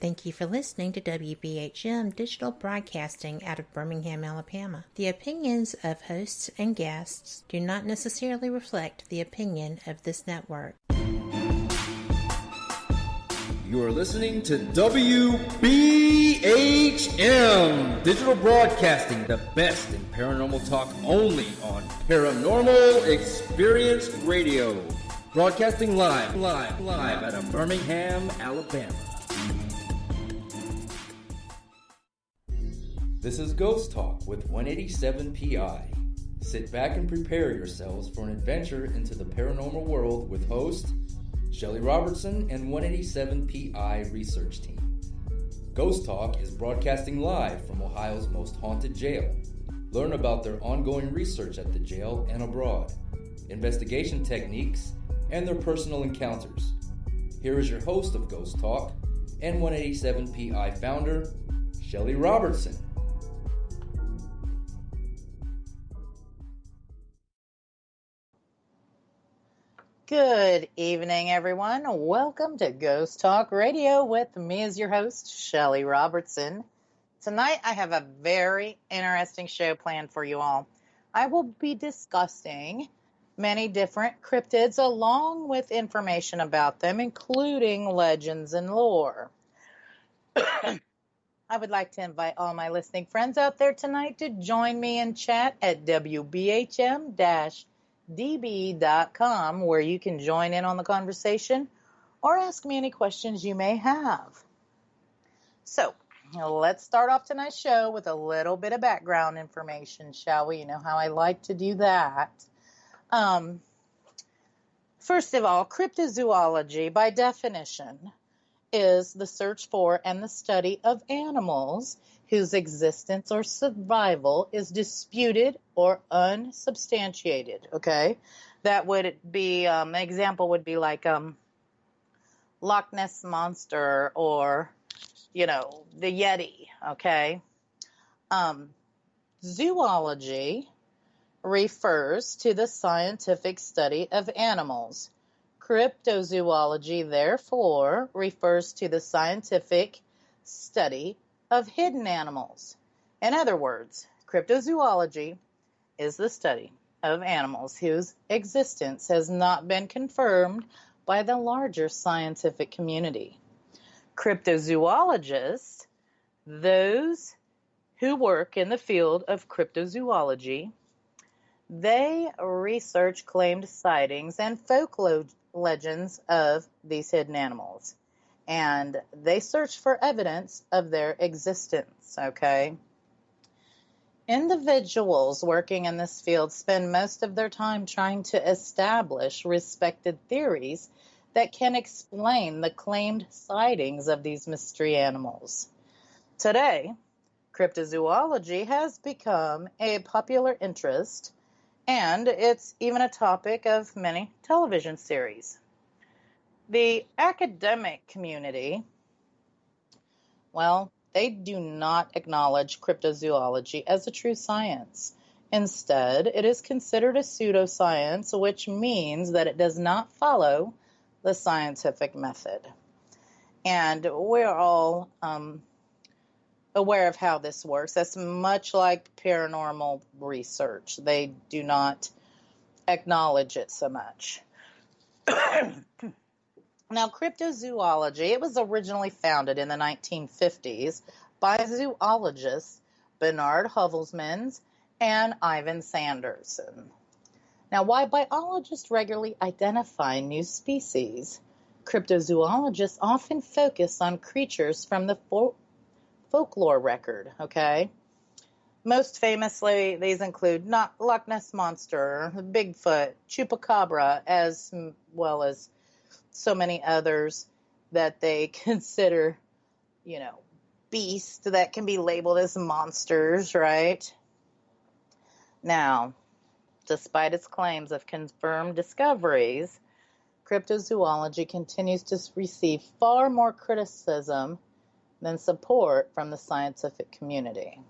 Thank you for listening to WBHM Digital Broadcasting out of Birmingham, Alabama. The opinions of hosts and guests do not necessarily reflect the opinion of this network. You are listening to WBHM Digital Broadcasting, the best in paranormal talk only on Paranormal Experience Radio. Broadcasting live out of Birmingham, Alabama. This is Ghost Talk with 187 PI. Sit back and prepare yourselves for an adventure into the paranormal world with host Shelly Robertson and 187 PI research team. Ghost Talk is broadcasting live from Ohio's most haunted jail. Learn about their ongoing research at the jail and abroad, investigation techniques, and their personal encounters. Here is your host of Ghost Talk and 187 PI founder, Shelly Robertson. Good evening, everyone. Welcome to Ghost Talk Radio with me as your host, Shelly Robertson. Tonight, I have a very interesting show planned for you all. I will be discussing many different cryptids along with information about them, including legends and lore. I would like to invite all my listening friends out there tonight to join me in chat at WBHM-DB.com, where you can join in on the conversation or ask me any questions you may have. So, let's start off tonight's show with a little bit of background information, shall we? You know how I like to do that. First of all, cryptozoology, by definition, is the search for and the study of animals whose existence or survival is disputed or unsubstantiated, okay? That would be, an example would be like Loch Ness Monster or, the Yeti, okay? Zoology refers to the scientific study of animals. Cryptozoology, therefore, refers to the scientific study of hidden animals. In other words, cryptozoology is the study of animals whose existence has not been confirmed by the larger scientific community. Cryptozoologists, those who work in the field of cryptozoology, they research claimed sightings and folklore legends of these hidden animals, and they search for evidence of their existence, okay? Individuals working in this field spend most of their time trying to establish respected theories that can explain the claimed sightings of these mystery animals. Today, cryptozoology has become a popular interest, and it's even a topic of many television series. The academic community, well, they do not acknowledge cryptozoology as a true science. Instead, it is considered a pseudoscience, which means that it does not follow the scientific method. And we're all aware of how this works. That's much like paranormal research. They do not acknowledge it so much. Now, cryptozoology, it was originally founded in the 1950s by zoologists Bernard Hovelsmans and Ivan Sanderson. Now, while biologists regularly identify new species, cryptozoologists often focus on creatures from the folklore record, okay? Most famously, these include Loch Ness Monster, Bigfoot, Chupacabra, as well as so many others that they consider, beasts that can be labeled as monsters, right? Now, despite its claims of confirmed discoveries, cryptozoology continues to receive far more criticism than support from the scientific community.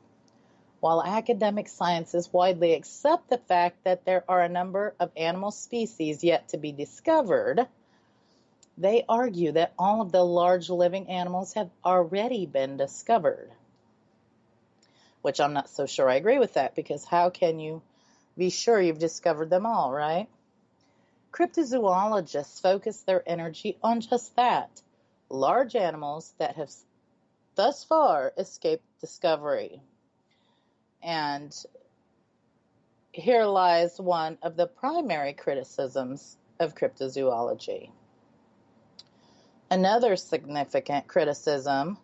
While academic sciences widely accept the fact that there are a number of animal species yet to be discovered, They argue that all of the large living animals have already been discovered, which I'm not so sure I agree with that, because how can you be sure you've discovered them all, right? Cryptozoologists focus their energy on just that, large animals that have thus far escaped discovery. And here lies one of the primary criticisms of cryptozoology. Another significant criticism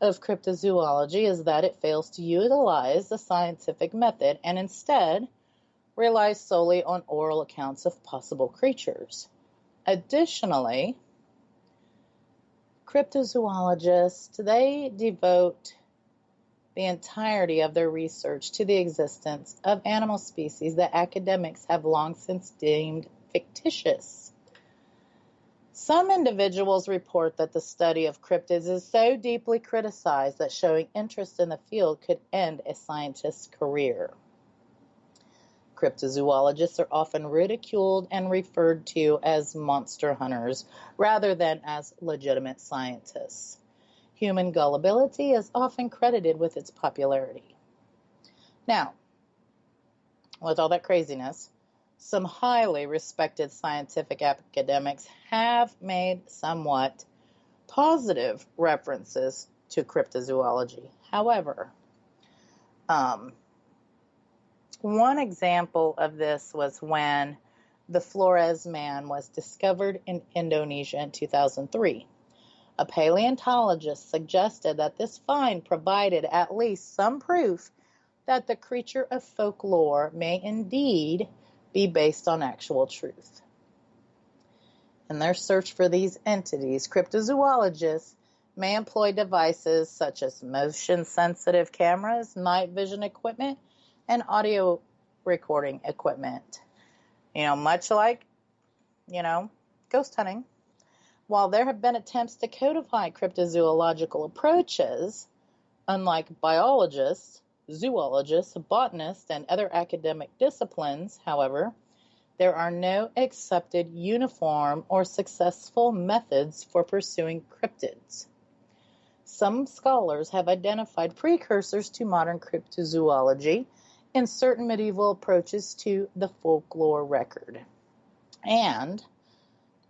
of cryptozoology is that it fails to utilize the scientific method and instead relies solely on oral accounts of possible creatures. Additionally, cryptozoologists, they devote the entirety of their research to the existence of animal species that academics have long since deemed fictitious. Some individuals report that the study of cryptids is so deeply criticized that showing interest in the field could end a scientist's career. Cryptozoologists are often ridiculed and referred to as monster hunters rather than as legitimate scientists. Human gullibility is often credited with its popularity. Now, with all that craziness, some highly respected scientific academics have made somewhat positive references to cryptozoology. However, one example of this was when the Flores man was discovered in Indonesia in 2003. A paleontologist suggested that this find provided at least some proof that the creature of folklore may indeed be based on actual truth. In their search for these entities, cryptozoologists may employ devices such as motion-sensitive cameras, night vision equipment, and audio recording equipment. Much like, ghost hunting. While there have been attempts to codify cryptozoological approaches, unlike biologists, zoologists, botanists, and other academic disciplines, however, there are no accepted uniform or successful methods for pursuing cryptids. Some scholars have identified precursors to modern cryptozoology in certain medieval approaches to the folklore record. And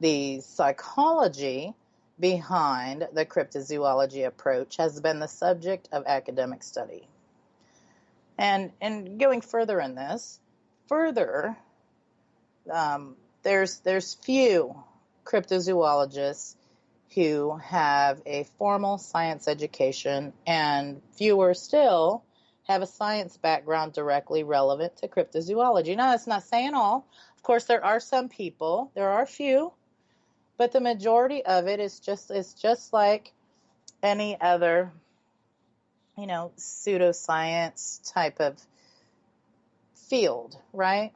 the psychology behind the cryptozoology approach has been the subject of academic study. And going further in this, there's few cryptozoologists who have a formal science education, and fewer still have a science background directly relevant to cryptozoology. Now, that's not saying all. Of course, there are some people, there are a few, but the majority of it is just like any other, pseudoscience type of field, right?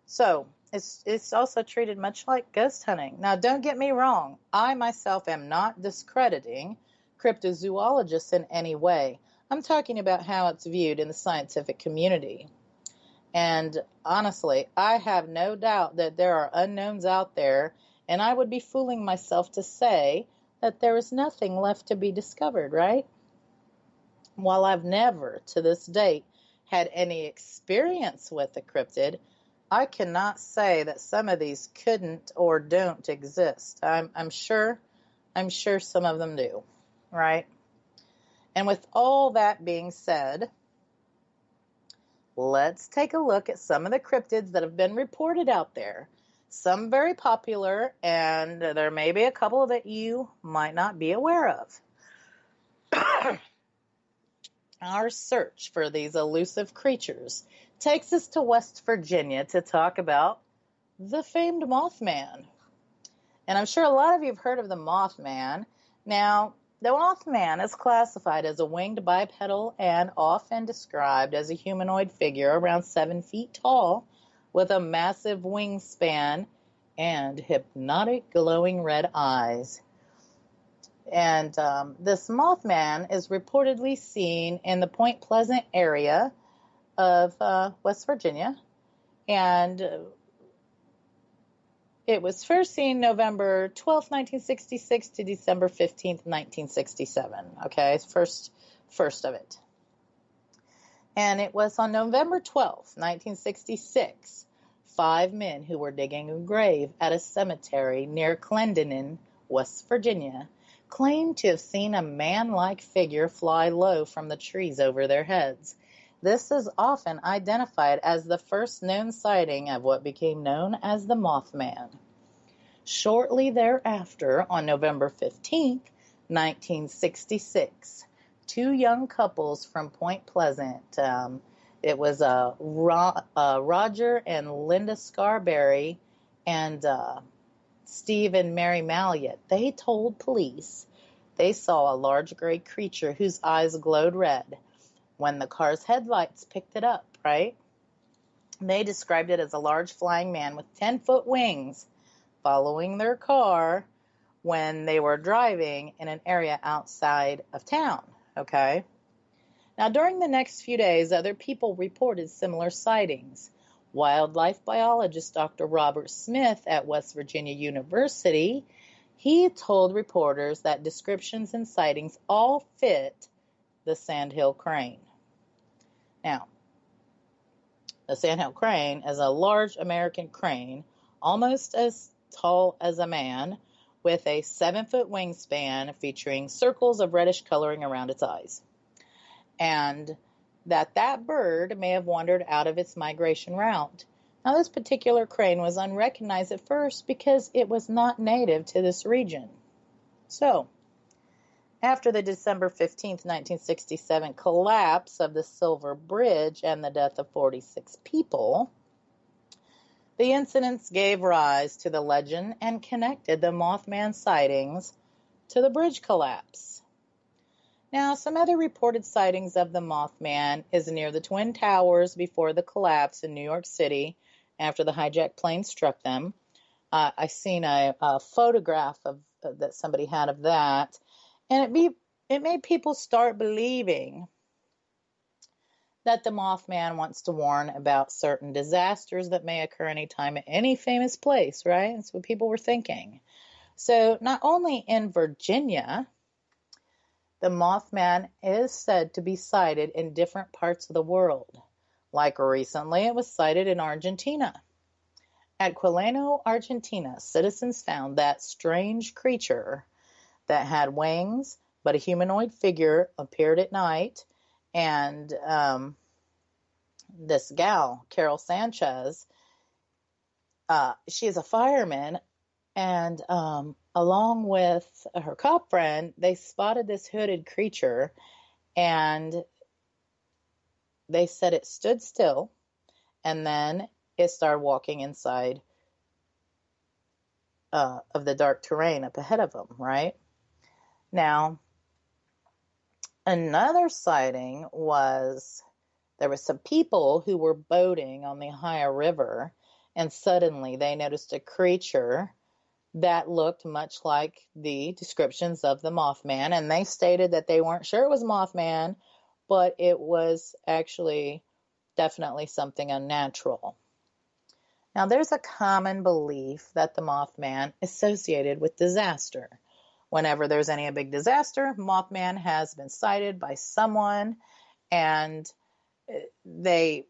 So it's also treated much like ghost hunting. Now, don't get me wrong. I myself am not discrediting cryptozoologists in any way. I'm talking about how it's viewed in the scientific community. And honestly, I have no doubt that there are unknowns out there, and I would be fooling myself to say that there is nothing left to be discovered, right? While I've never, to this date, had any experience with a cryptid, I cannot say that some of these couldn't or don't exist. I'm sure some of them do, right? And with all that being said, let's take a look at some of the cryptids that have been reported out there. Some very popular, and there may be a couple that you might not be aware of. Our search for these elusive creatures takes us to West Virginia to talk about the famed Mothman. And I'm sure a lot of you have heard of the Mothman. Now, the Mothman is classified as a winged bipedal and often described as a humanoid figure around 7 feet tall with a massive wingspan and hypnotic glowing red eyes. And this Mothman is reportedly seen in the Point Pleasant area of West Virginia. And It was first seen November 12th, 1966 to December 15th, 1967. Okay, first of it. And it was on November 12th, 1966, 5 men who were digging a grave at a cemetery near Clendenin, West Virginia, claimed to have seen a man-like figure fly low from the trees over their heads. This is often identified as the first known sighting of what became known as the Mothman. Shortly thereafter, on November 15th, 1966, 2 young couples from Point Pleasant, it was Roger and Linda Scarberry and Steve and Mary Malliott, they told police they saw a large gray creature whose eyes glowed red when the car's headlights picked it up, right? They described it as a large flying man with 10-foot wings following their car when they were driving in an area outside of town, okay? Now, during the next few days, other people reported similar sightings. Wildlife biologist Dr. Robert Smith at West Virginia University, he told reporters that descriptions and sightings all fit the sandhill crane. Now, the sandhill crane is a large American crane, almost as tall as a man, with a 7-foot wingspan featuring circles of reddish coloring around its eyes. And that bird may have wandered out of its migration route. Now, this particular crane was unrecognized at first because it was not native to this region. So, after the December 15th, 1967 collapse of the Silver Bridge and the death of 46 people, the incidents gave rise to the legend and connected the Mothman sightings to the bridge collapse. Now, some other reported sightings of the Mothman is near the Twin Towers before the collapse in New York City after the hijacked plane struck them. I seen a photograph that somebody had of that, and it made people start believing that the Mothman wants to warn about certain disasters that may occur anytime at any famous place, right? That's what people were thinking. So not only in Virginia, the Mothman is said to be sighted in different parts of the world. Like recently, it was sighted in Argentina. At Quileno, Argentina, citizens found that strange creature that had wings, but a humanoid figure appeared at night. And this gal, Carol Sanchez, she is a fireman, and along with her cop friend, they spotted this hooded creature, and they said it stood still, and then it started walking inside of the dark terrain up ahead of them, right? Now, another sighting was there were some people who were boating on the Ohio River, and suddenly they noticed a creature that looked much like the descriptions of the Mothman, and they stated that they weren't sure it was Mothman, but it was actually definitely something unnatural. Now, there's a common belief that the Mothman is associated with disaster. Whenever there's any big disaster, Mothman has been sighted by someone, and they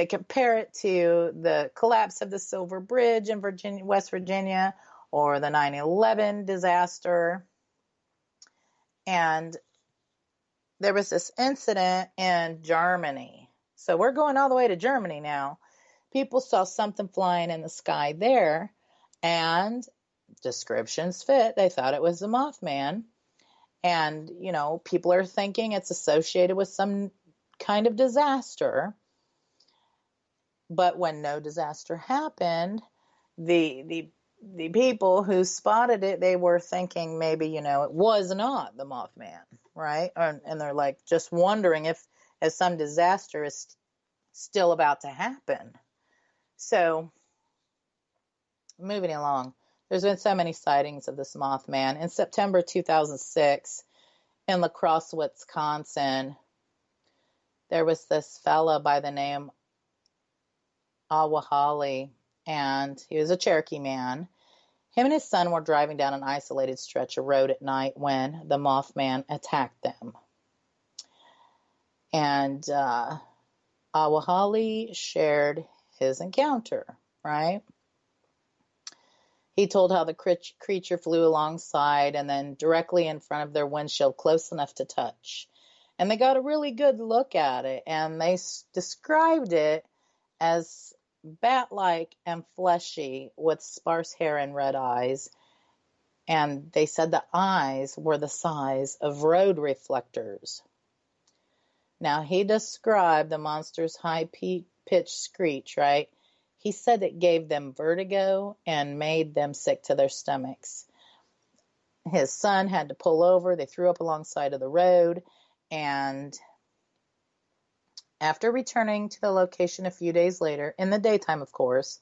compare it to the collapse of the Silver Bridge in West Virginia, or the 9/11 disaster. And there was this incident in Germany. So we're going all the way to Germany now. People saw something flying in the sky there, and descriptions fit. They thought it was the Mothman. And, you know, people are thinking it's associated with some kind of disaster. But when no disaster happened, the people who spotted it, they were thinking maybe, you know, it was not the Mothman, right? And they're like just wondering if some disaster is still about to happen. So, moving along, there's been so many sightings of this Mothman. In September 2006, in La Crosse, Wisconsin, there was this fella by the name Awahali, and he was a Cherokee man. Him and his son were driving down an isolated stretch of road at night when the Mothman attacked them. And Awahali shared his encounter, right? He told how the creature flew alongside and then directly in front of their windshield, close enough to touch. And they got a really good look at it, and they described it as bat-like and fleshy with sparse hair and red eyes. And they said the eyes were the size of road reflectors. Now, he described the monster's high-pitched screech, right? He said it gave them vertigo and made them sick to their stomachs. His son had to pull over. They threw up alongside of the road. And after returning to the location a few days later, in the daytime, of course,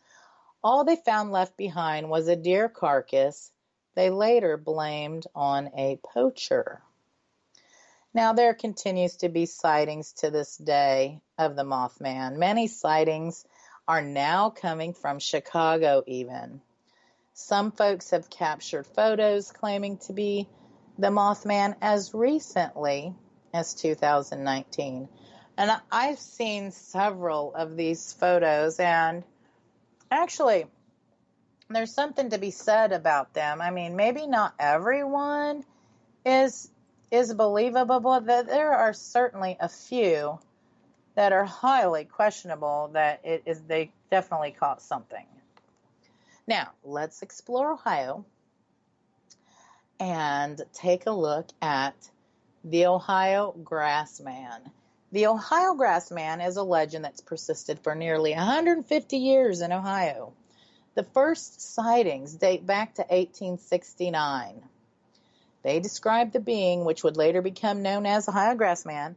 all they found left behind was a deer carcass they later blamed on a poacher. Now, there continues to be sightings to this day of the Mothman. Many sightings are now coming from Chicago even. Some folks have captured photos claiming to be the Mothman as recently as 2019. And I've seen several of these photos, and actually, there's something to be said about them. I mean, maybe not everyone is believable, but there are certainly a few that are highly questionable that they definitely caught something. Now, let's explore Ohio and take a look at the Ohio Grassman. The Ohio Grassman is a legend that's persisted for nearly 150 years in Ohio. The first sightings date back to 1869. They described the being, which would later become known as Ohio Grassman,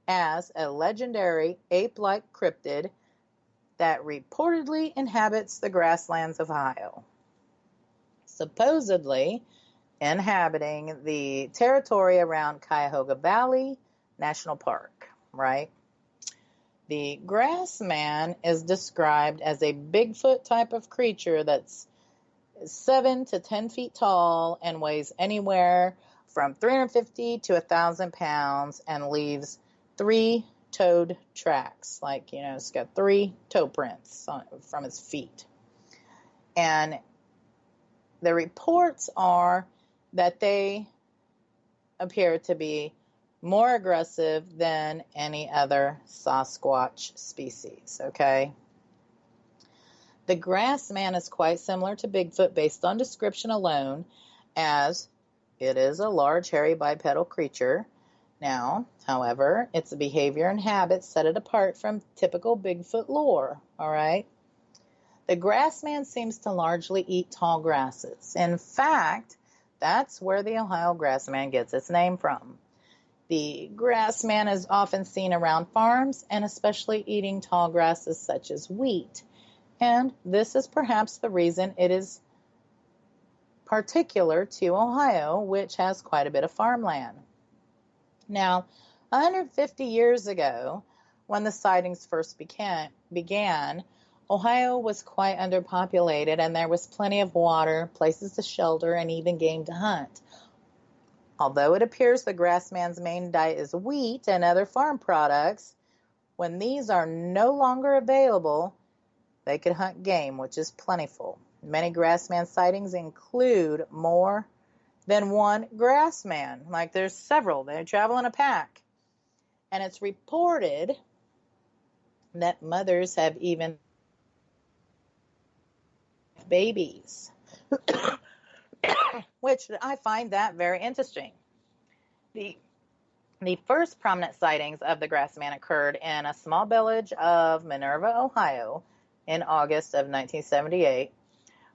as a legendary ape-like cryptid that reportedly inhabits the grasslands of Ohio, supposedly inhabiting the territory around Cuyahoga Valley National Park, right? The Grassman is described as a Bigfoot type of creature that's 7 to 10 feet tall and weighs anywhere from 350 to 1,000 pounds and leaves 3-toed tracks. Like, it's got 3 toe prints from its feet. And the reports are that they appear to be more aggressive than any other Sasquatch species, okay? The Grassman is quite similar to Bigfoot based on description alone, as it is a large, hairy, bipedal creature. Now, however, its behavior and habits set it apart from typical Bigfoot lore, all right? The Grassman seems to largely eat tall grasses. In fact, that's where the Ohio Grassman gets its name from. The Grassman is often seen around farms and especially eating tall grasses such as wheat. And this is perhaps the reason it is particular to Ohio, which has quite a bit of farmland. Now, 150 years ago, when the sightings first began, Ohio was quite underpopulated and there was plenty of water, places to shelter, and even game to hunt. Although it appears the Grassman's main diet is wheat and other farm products, when these are no longer available, they could hunt game, which is plentiful. Many Grassman sightings include more than one Grassman. Like, there's several. They travel in a pack. And it's reported that mothers have even babies, which I find that very interesting. The first prominent sightings of the Grassman occurred in a small village of Minerva, Ohio, in August of 1978,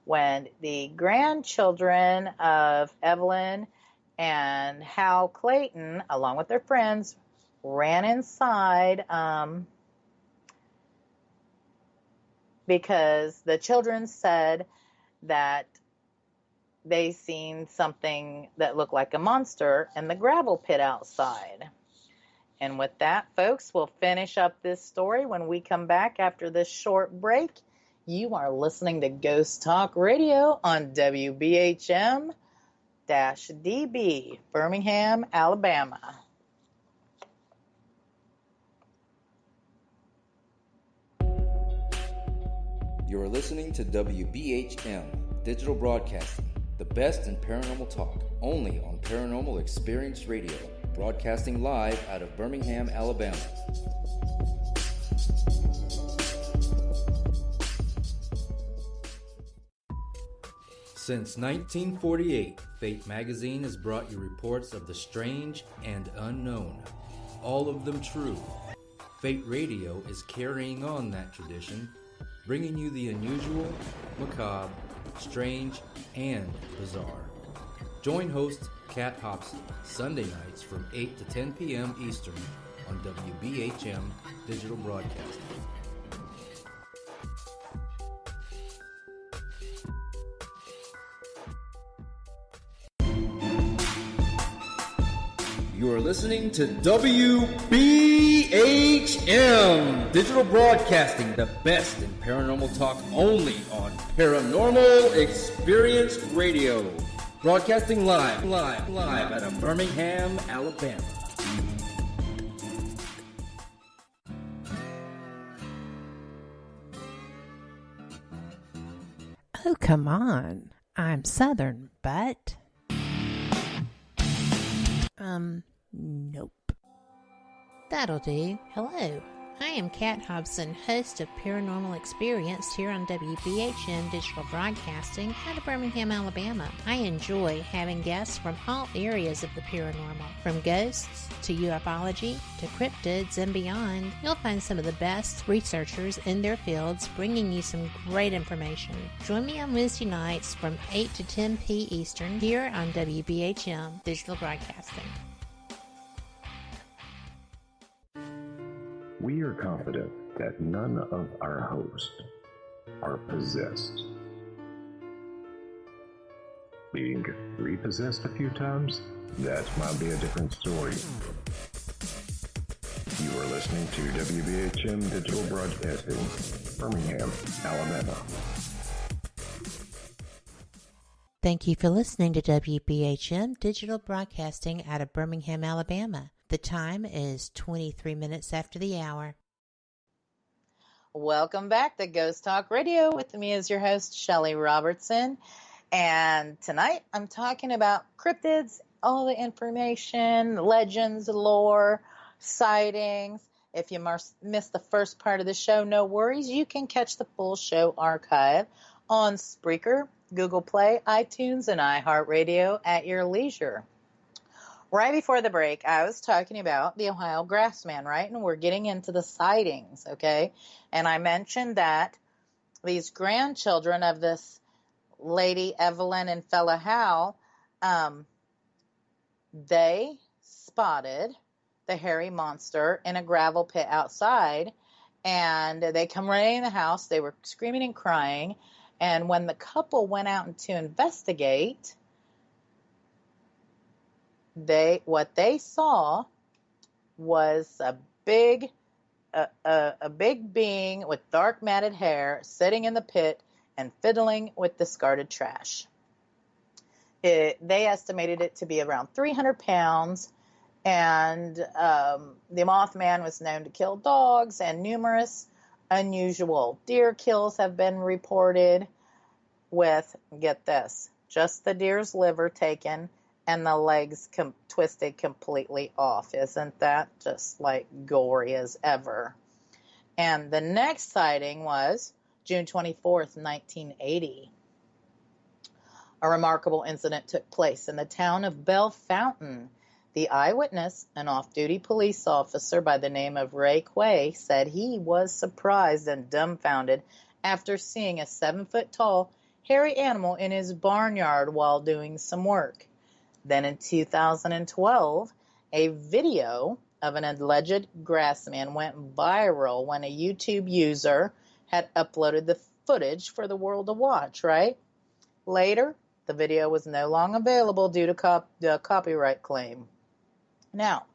when the grandchildren of Evelyn and Hal Clayton, along with their friends, ran inside because the children said that they seen something that looked like a monster in the gravel pit outside. And with that, folks, we'll finish up this story when we come back after this short break. You are listening to Ghost Talk Radio on WBHM-DB, Birmingham, Alabama. You are listening to WBHM Digital Broadcasting, the best in paranormal talk, only on Paranormal Experience Radio, broadcasting live out of Birmingham, Alabama. Since 1948, Fate magazine has brought you reports of the strange and unknown, all of them true. Fate Radio is carrying on that tradition, bringing you the unusual, macabre, strange, and bizarre. Join host Kat Hobson Sunday nights from 8 to 10 p.m. Eastern on WBHM Digital Broadcasting. You are listening to WBHM Digital Broadcasting, the best in paranormal talk, only on Paranormal Experience Radio. Broadcasting live out of Birmingham, Alabama. Oh, come on. I'm Southern, but... nope. That'll do. Hello. I am Kat Hobson, host of Paranormal Experience here on WBHM Digital Broadcasting out of Birmingham, Alabama. I enjoy having guests from all areas of the paranormal, from ghosts to ufology to cryptids and beyond. You'll find some of the best researchers in their fields bringing you some great information. Join me on Wednesday nights from 8 to 10 p. Eastern here on WBHM Digital Broadcasting. We are confident that none of our hosts are possessed. Being repossessed a few times, that might be a different story. You are listening to WBHM Digital Broadcasting, Birmingham, Alabama. Thank you for listening to WBHM Digital Broadcasting out of Birmingham, Alabama. The time is 23 minutes after the hour. Welcome back to Ghost Talk Radio. With me is your host, Shelly Robertson. And tonight I'm talking about cryptids, all the information, legends, lore, sightings. If you missed the first part of the show, no worries. You can catch the full show archive on Spreaker, Google Play, iTunes, and iHeartRadio at your leisure. Right before the break, I was talking about the Ohio Grassman, right? And we're getting into the sightings, okay? And I mentioned that these grandchildren of this lady, Evelyn and fella Hal, they spotted the hairy monster in a gravel pit outside. And they come running in the house. They were screaming and crying. And when the couple went out to investigate, what they saw was a big being with dark matted hair sitting in the pit and fiddling with discarded trash. They estimated it to be around 300 pounds, and the Mothman was known to kill dogs, and numerous unusual deer kills have been reported with, get this, just the deer's liver taken and the legs twisted completely off. Isn't that just like gory as ever? And the next sighting was June 24th, 1980. A remarkable incident took place in the town of Bell Fountain. The eyewitness, an off-duty police officer by the name of Ray Quay, said he was surprised and dumbfounded after seeing a 7-foot-tall, hairy animal in his barnyard while doing some work. Then in 2012, a video of an alleged grassman went viral when a YouTube user had uploaded the footage for the world to watch, right? Later, the video was no longer available due to the copyright claim. Now,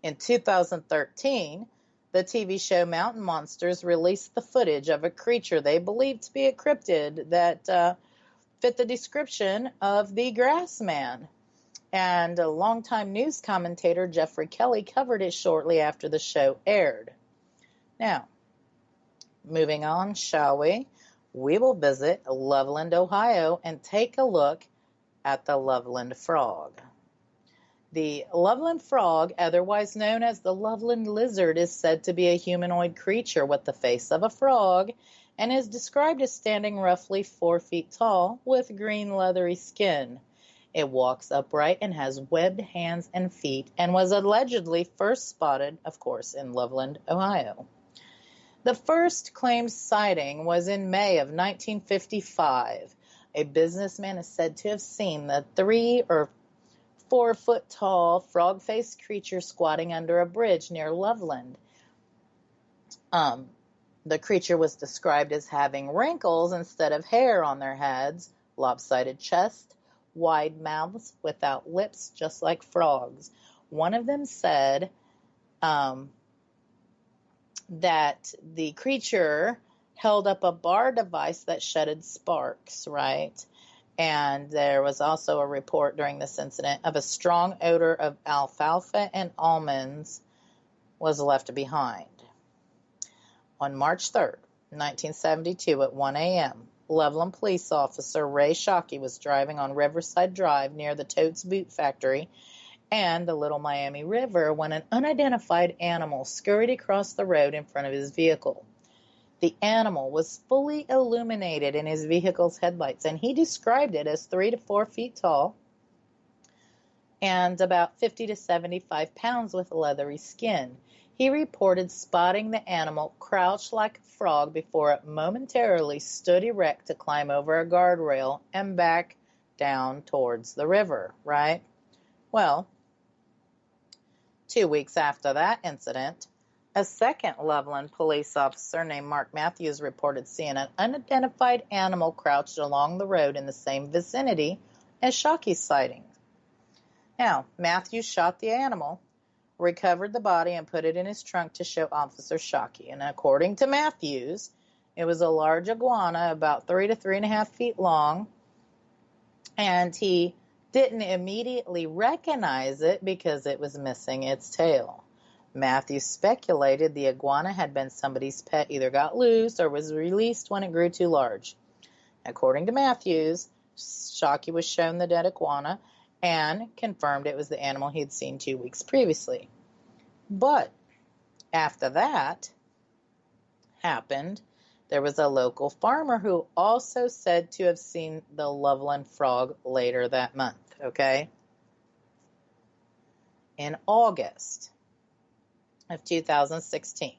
in 2013, The TV show Mountain Monsters released the footage of a creature they believed to be a cryptid that fit the description of the Grassman. And a longtime news commentator, Jeffrey Kelly, covered it shortly after the show aired. Now, moving on, shall we? We will visit Loveland, Ohio, and take a look at the Loveland Frog. The Loveland Frog, otherwise known as the Loveland Lizard, is said to be a humanoid creature with the face of a frog and is described as standing roughly 4 feet tall with green leathery skin. It walks upright and has webbed hands and feet and was allegedly first spotted, of course, in Loveland, Ohio. The first claimed sighting was in May of 1955. A businessman is said to have seen the 3 or 4 foot tall frog-faced creature squatting under a bridge near Loveland. The creature was described as having wrinkles instead of hair on their heads, lopsided chest, wide mouths without lips, just like frogs. One of them said that the creature held up a bar device that shedded sparks, right? And there was also a report during this incident of a strong odor of alfalfa and almonds was left behind. On March 3rd, 1972 at 1 a.m., Loveland police officer Ray Shockey was driving on Riverside Drive near the Totes Boot Factory and the Little Miami River when an unidentified animal scurried across the road in front of his vehicle. The animal was fully illuminated in his vehicle's headlights, and he described it as 3 to 4 feet tall and about 50 to 75 pounds with leathery skin. He reported spotting the animal crouched like a frog before it momentarily stood erect to climb over a guardrail and back down towards the river, right? Well, 2 weeks after that incident, a second Loveland police officer named Mark Matthews reported seeing an unidentified animal crouched along the road in the same vicinity as Shockey's sighting. Now, Matthews shot the animal, recovered the body, and put it in his trunk to show Officer Shockey. And according to Matthews, it was a large iguana about 3 to 3.5 feet long, and he didn't immediately recognize it because it was missing its tail. Matthews speculated the iguana had been somebody's pet, either got loose or was released when it grew too large. According to Matthews, Shockey was shown the dead iguana and confirmed it was the animal he had seen 2 weeks previously. But after that happened, there was a local farmer who also said to have seen the Loveland Frog later that month, okay? In August of 2016,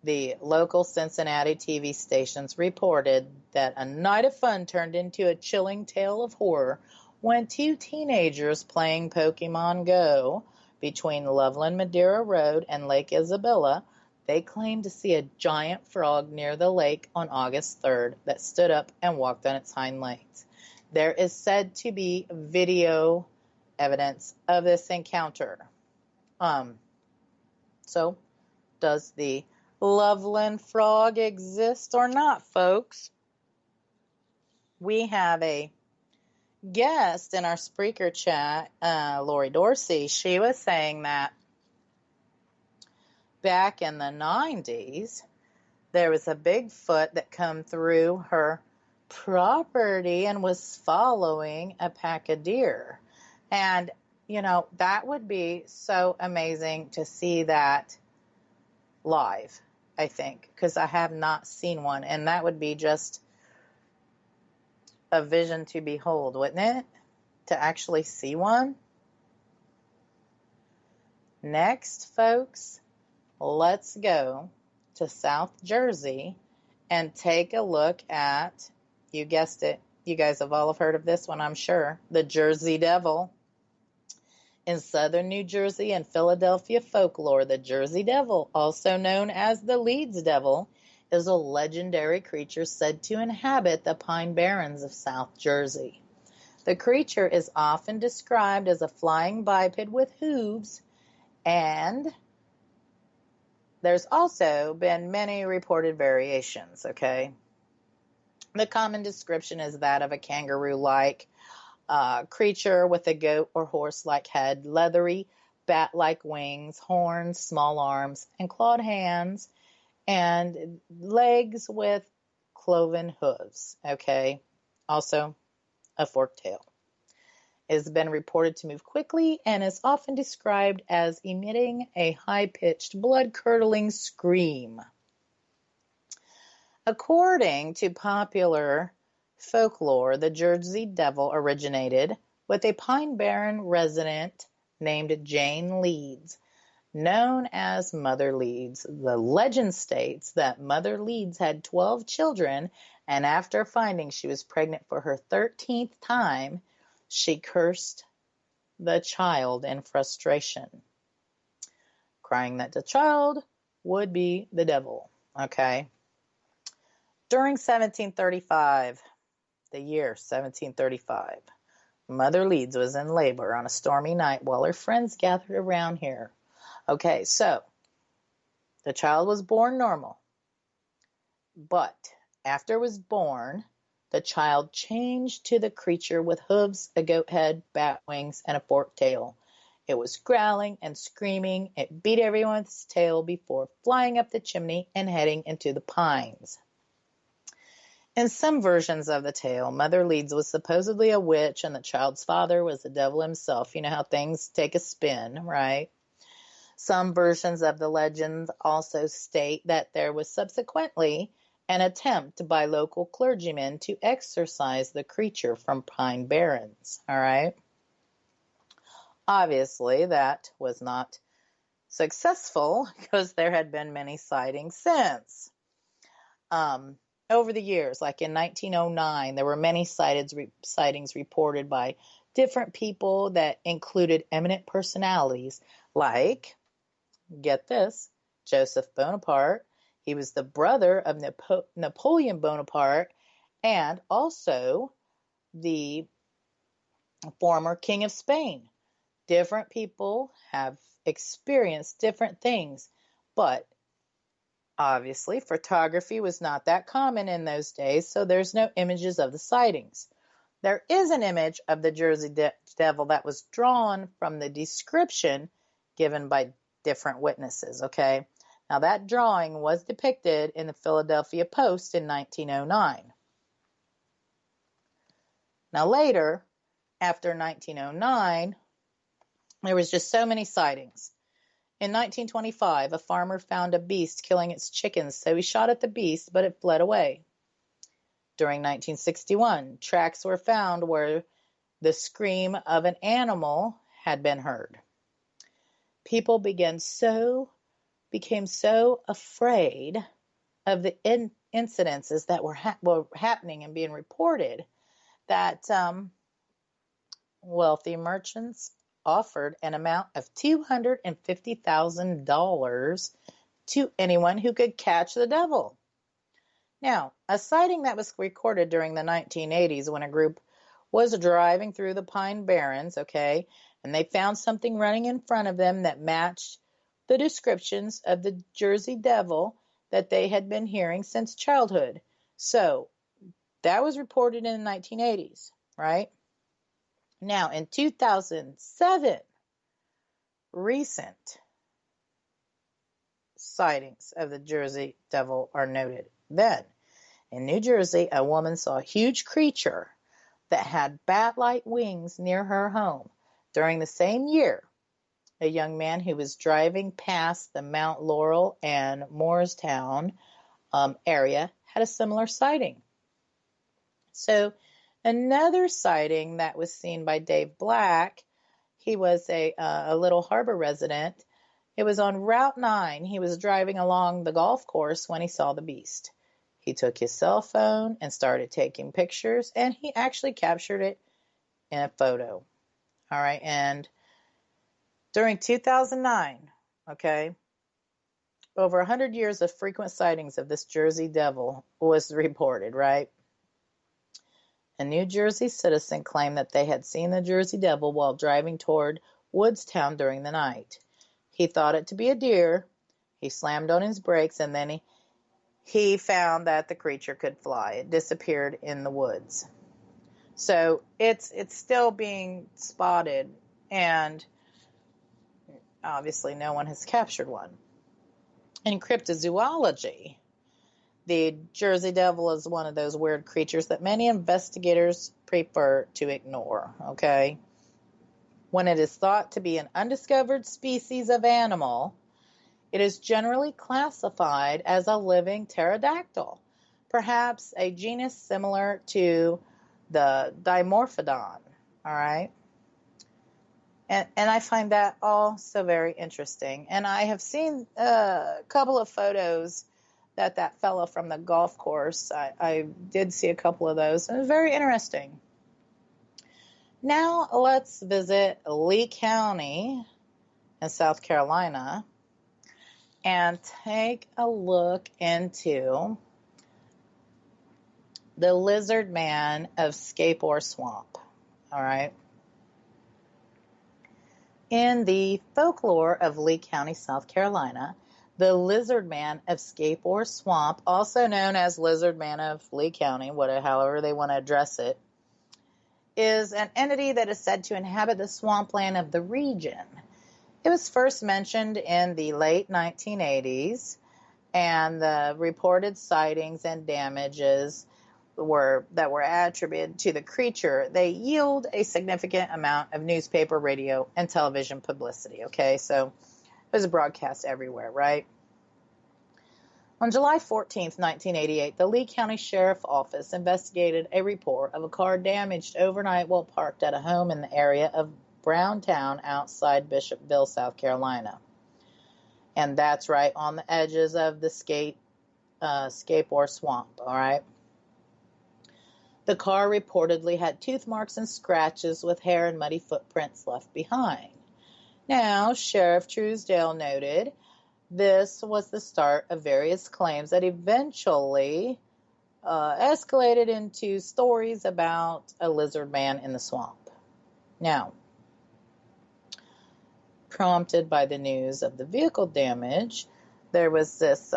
the local Cincinnati TV stations reported that a night of fun turned into a chilling tale of horror when 2 teenagers playing Pokemon Go between Loveland Madeira Road and Lake Isabella, they claimed to see a giant frog near the lake on August 3rd that stood up and walked on its hind legs. There is said to be video evidence of this encounter. So, does the Loveland Frog exist or not, folks? We have a guest in our Spreaker chat, Lori Dorsey. She was saying that back in the 90s, there was a Bigfoot that come through her property and was following a pack of deer. And, you know, that would be so amazing to see that live, I think, because I have not seen one. And that would be just a vision to behold, wouldn't it? To actually see one. Next, folks, let's go to South Jersey and take a look at, you guessed it, you guys have all heard of this one, I'm sure, the Jersey Devil. In southern New Jersey and Philadelphia folklore, the Jersey Devil, also known as the Leeds Devil, is a legendary creature said to inhabit the Pine Barrens of South Jersey. The creature is often described as a flying biped with hooves and there's also been many reported variations, okay? The common description is that of a kangaroo-like creature with a goat or horse-like head, leathery, bat-like wings, horns, small arms, and clawed hands, and legs with cloven hooves, okay? Also, a forked tail. It has been reported to move quickly and is often described as emitting a high-pitched, blood-curdling scream. According to popular folklore, the Jersey Devil originated with a Pine Barren resident named Jane Leeds, known as Mother Leeds. The legend states that Mother Leeds had 12 children, and after finding she was pregnant for her 13th time, she cursed the child in frustration, crying that the child would be the devil, okay? During 1735, the year 1735, Mother Leeds was in labor on a stormy night while her friends gathered around here. Okay, so the child was born normal, but after it was born, the child changed to the creature with hooves, a goat head, bat wings, and a forked tail. It was growling and screaming. It beat everyone with its tail before flying up the chimney and heading into the pines. In some versions of the tale, Mother Leeds was supposedly a witch and the child's father was the devil himself. You know how things take a spin, right? Some versions of the legend also state that there was subsequently an attempt by local clergymen to exorcise the creature from Pine Barrens, all right? Obviously, that was not successful because there had been many sightings since. Over the years, like in 1909, there were many sightings reported by different people that included eminent personalities like, get this, Joseph Bonaparte. He was the brother of Napoleon Bonaparte and also the former King of Spain. Different people have experienced different things, but obviously photography was not that common in those days, so there's no images of the sightings. There is an image of the Jersey Devil that was drawn from the description given by different witnesses, okay? Now, that drawing was depicted in the Philadelphia Post in 1909. Now, later, after 1909, there was just so many sightings. In 1925, a farmer found a beast killing its chickens, so he shot at the beast, but it fled away. During 1961, tracks were found where the scream of an animal had been heard. People became so afraid of the incidences that were happening and being reported that wealthy merchants offered an amount of $250,000 to anyone who could catch the devil. Now, a sighting that was recorded during the 1980s when a group was driving through the Pine Barrens, okay, and they found something running in front of them that matched the descriptions of the Jersey Devil that they had been hearing since childhood. So, that was reported in the 1980s, right? Now, in 2007, recent sightings of the Jersey Devil are noted. Then, in New Jersey, a woman saw a huge creature that had bat-like wings near her home. During the same year, a young man who was driving past the Mount Laurel and Moorestown area had a similar sighting. So, another sighting that was seen by Dave Black, he was a Little Harbor resident. It was on Route 9. He was driving along the golf course when he saw the beast. He took his cell phone and started taking pictures, and he actually captured it in a photo. All right, and during 2009, okay, over 100 years of frequent sightings of this Jersey Devil was reported, right? A New Jersey citizen claimed that they had seen the Jersey Devil while driving toward Woodstown during the night. He thought it to be a deer. He slammed on his brakes, and then he found that the creature could fly. It disappeared in the woods. So it's still being spotted, and obviously no one has captured one. In cryptozoology, the Jersey Devil is one of those weird creatures that many investigators prefer to ignore, okay? When it is thought to be an undiscovered species of animal, it is generally classified as a living pterodactyl, perhaps a genus similar to the Dimorphodon, all right? And I find that also very interesting. And I have seen a couple of photos that fellow from the golf course, I did see a couple of those, and it was very interesting. Now let's visit Lee County in South Carolina and take a look into the lizard man of Scape-Ore Swamp, all right? In the folklore of Lee County, South Carolina, the lizard man of Scape-Ore Swamp, also known as lizard man of Lee County, however they want to address it, is an entity that is said to inhabit the swampland of the region. It was first mentioned in the late 1980s, and the reported sightings and damages that were attributed to the creature, they yield a significant amount of newspaper, radio, and television publicity, okay? So it was broadcast everywhere, right? On July 14th, 1988, the Lee County Sheriff's Office investigated a report of a car damaged overnight while parked at a home in the area of Browntown outside Bishopville, South Carolina. And that's right on the edges of the Scape-Ore Swamp, all right? The car reportedly had tooth marks and scratches with hair and muddy footprints left behind. Now, Sheriff Truesdale noted this was the start of various claims that eventually escalated into stories about a lizard man in the swamp. Now, prompted by the news of the vehicle damage, there was this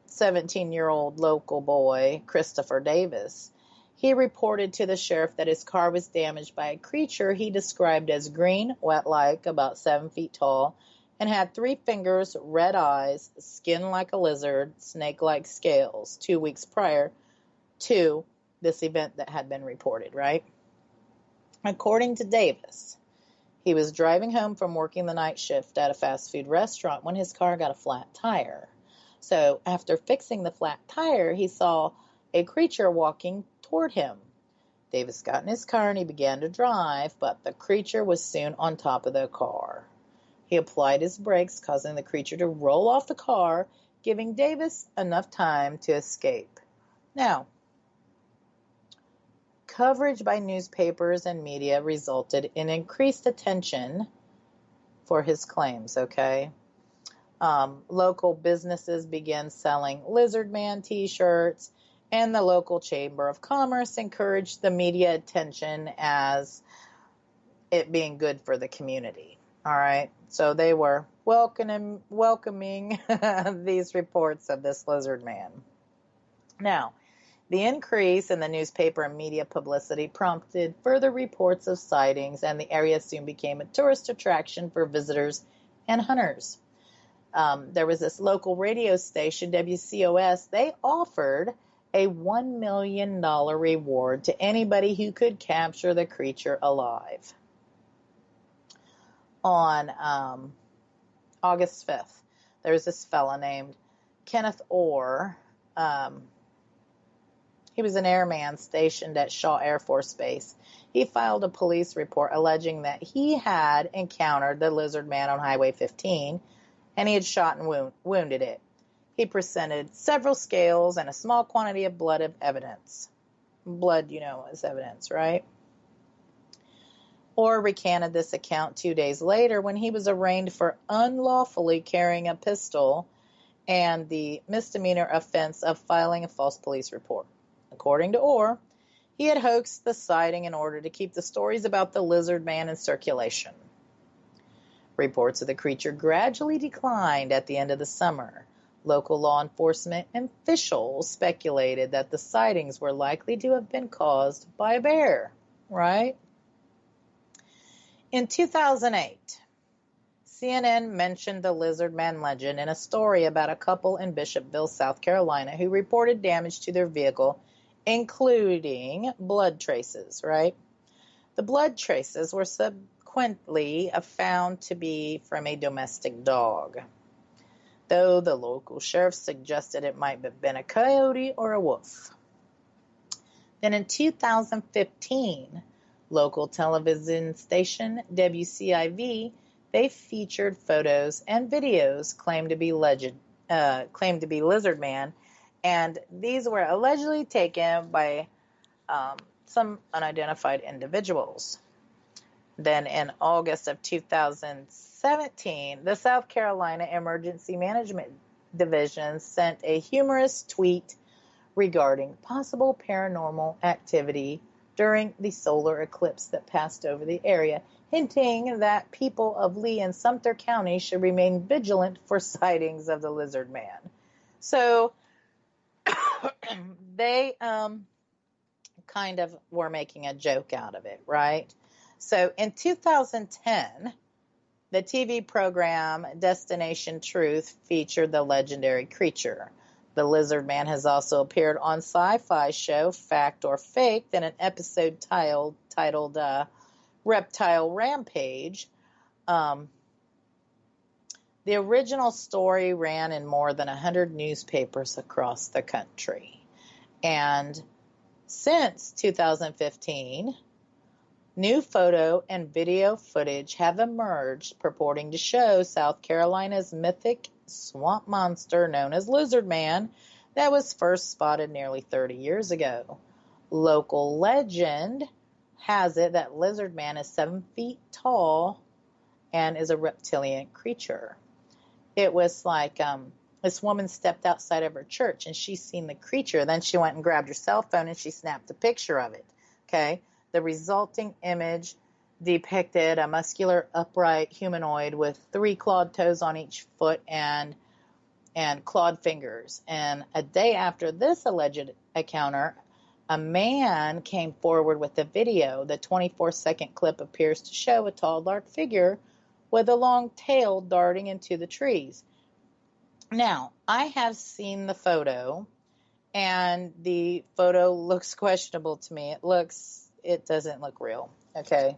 17-year-old local boy, Christopher Davis. He reported to the sheriff that his car was damaged by a creature he described as green, wet-like, about 7 feet tall, and had 3 fingers, red eyes, skin like a lizard, snake-like scales, 2 weeks prior to this event that had been reported, right? According to Davis, he was driving home from working the night shift at a fast food restaurant when his car got a flat tire. So after fixing the flat tire, he saw a creature walking toward him. Davis got in his car and he began to drive, but the creature was soon on top of the car. He applied his brakes, causing the creature to roll off the car, giving Davis enough time to escape. Now, coverage by newspapers and media resulted in increased attention for his claims, okay? Local businesses began selling Lizard Man t-shirts, and the local Chamber of Commerce encouraged the media attention as it being good for the community. All right, so they were welcoming these reports of this lizard man. Now, the increase in the newspaper and media publicity prompted further reports of sightings, and the area soon became a tourist attraction for visitors and hunters. There was this local radio station, WCOS. They offered a $1 million reward to anybody who could capture the creature alive. On August 5th, there was this fella named Kenneth Orr. He was an airman stationed at Shaw Air Force Base. He filed a police report alleging that he had encountered the lizard man on Highway 15, and he had shot and wounded it. He presented several scales and a small quantity of blood of evidence. Blood, is evidence, right? Orr recanted this account 2 days later when he was arraigned for unlawfully carrying a pistol and the misdemeanor offense of filing a false police report. According to Orr, he had hoaxed the sighting in order to keep the stories about the lizard man in circulation. Reports of the creature gradually declined at the end of the summer. Local law enforcement and officials speculated that the sightings were likely to have been caused by a bear, right? In 2008, CNN mentioned the lizard man legend in a story about a couple in Bishopville, South Carolina, who reported damage to their vehicle, including blood traces, right? The blood traces were subsequently found to be from a domestic dog, though the local sheriff suggested it might have been a coyote or a wolf. Then in 2015, local television station WCIV, they featured photos and videos claimed to be lizard man, and these were allegedly taken by some unidentified individuals. Then in August of 2017, the South Carolina Emergency Management Division sent a humorous tweet regarding possible paranormal activity during the solar eclipse that passed over the area, hinting that people of Lee and Sumter County should remain vigilant for sightings of the lizard man. So they kind of were making a joke out of it, right? So in 2010, the TV program Destination Truth featured the legendary creature. The lizard man has also appeared on sci-fi show Fact or Fake in an episode titled Reptile Rampage. The original story ran in more than 100 newspapers across the country. And since 2015, new photo and video footage have emerged purporting to show South Carolina's mythic swamp monster known as Lizard Man that was first spotted nearly 30 years ago. Local legend has it that Lizard Man is 7 feet tall and is a reptilian creature. It was like this woman stepped outside of her church and she seen the creature. Then she went and grabbed her cell phone and she snapped a picture of it. Okay, the resulting image depicted a muscular, upright humanoid with 3 clawed toes on each foot and clawed fingers. And a day after this alleged encounter, a man came forward with a video. The 24-second clip appears to show a tall, dark figure with a long tail darting into the trees. Now, I have seen the photo, and the photo looks questionable to me. It doesn't look real, okay?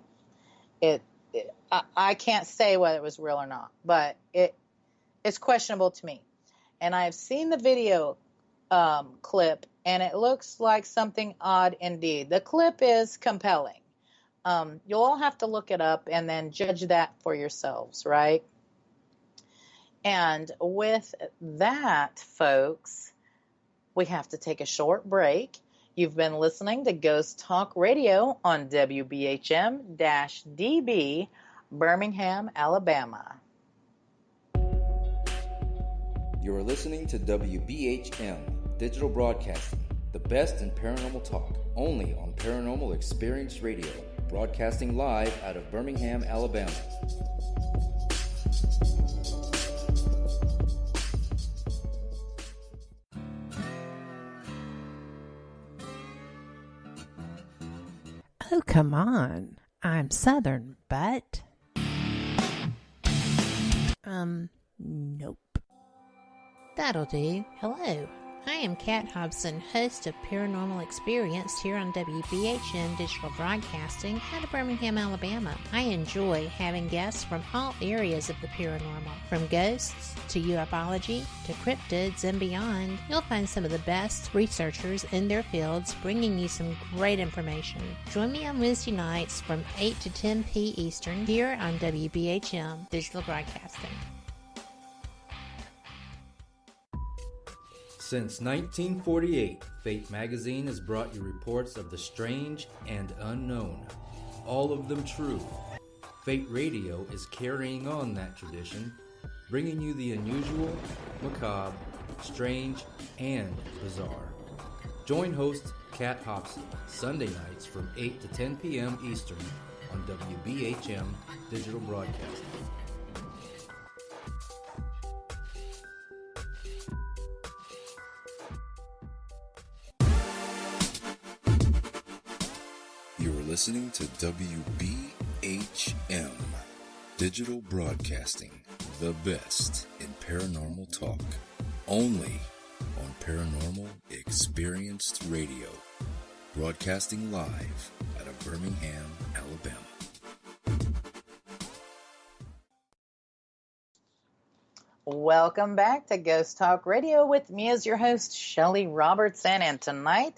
I can't say whether it was real or not, but it's questionable to me. And I've seen the video clip, and it looks like something odd indeed. The clip is compelling. You'll all have to look it up and then judge that for yourselves, right? And with that, folks, we have to take a short break. You've been listening to Ghost Talk Radio on WBHM-DB, Birmingham, Alabama. You're listening to WBHM Digital Broadcasting, the best in paranormal talk, only on Paranormal Experience Radio, broadcasting live out of Birmingham, Alabama. Oh, come on. I'm Southern, but... Nope. That'll do. Hello. I am Kat Hobson, host of Paranormal Experience here on WBHM Digital Broadcasting out of Birmingham, Alabama. I enjoy having guests from all areas of the paranormal, from ghosts to ufology to cryptids and beyond. You'll find some of the best researchers in their fields bringing you some great information. Join me on Wednesday nights from 8 to 10 p. Eastern here on WBHM Digital Broadcasting. Since 1948, Fate magazine has brought you reports of the strange and unknown, all of them true. Fate Radio is carrying on that tradition, bringing you the unusual, macabre, strange, and bizarre. Join host Kat Hobson Sunday nights from 8 to 10 p.m. Eastern on WBHM Digital Broadcasting. listening to WBHM Digital Broadcasting, the best in paranormal talk, only on Paranormal Experienced Radio, broadcasting live out of Birmingham, Alabama. Welcome back to Ghost Talk Radio with me as your host, Shelly Robertson, and tonight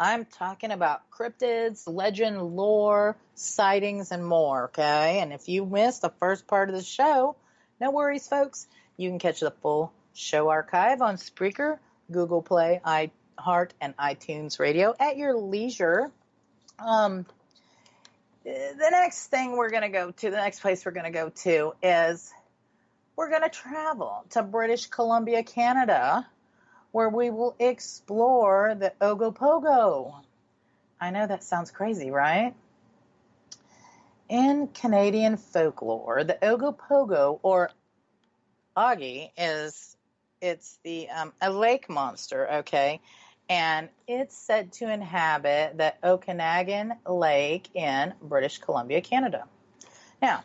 I'm talking about cryptids, legend, lore, sightings, and more, okay? And if you missed the first part of the show, no worries, folks. You can catch the full show archive on Spreaker, Google Play, iHeart, and iTunes Radio at your leisure. The next thing we're going to go to, the next place we're going to go to is we're going to travel to British Columbia, Canada, where we will explore the Ogopogo. I know that sounds crazy, right? In Canadian folklore, the Ogopogo, or Augie, it's a lake monster, okay? And it's said to inhabit the Okanagan Lake in British Columbia, Canada. Now,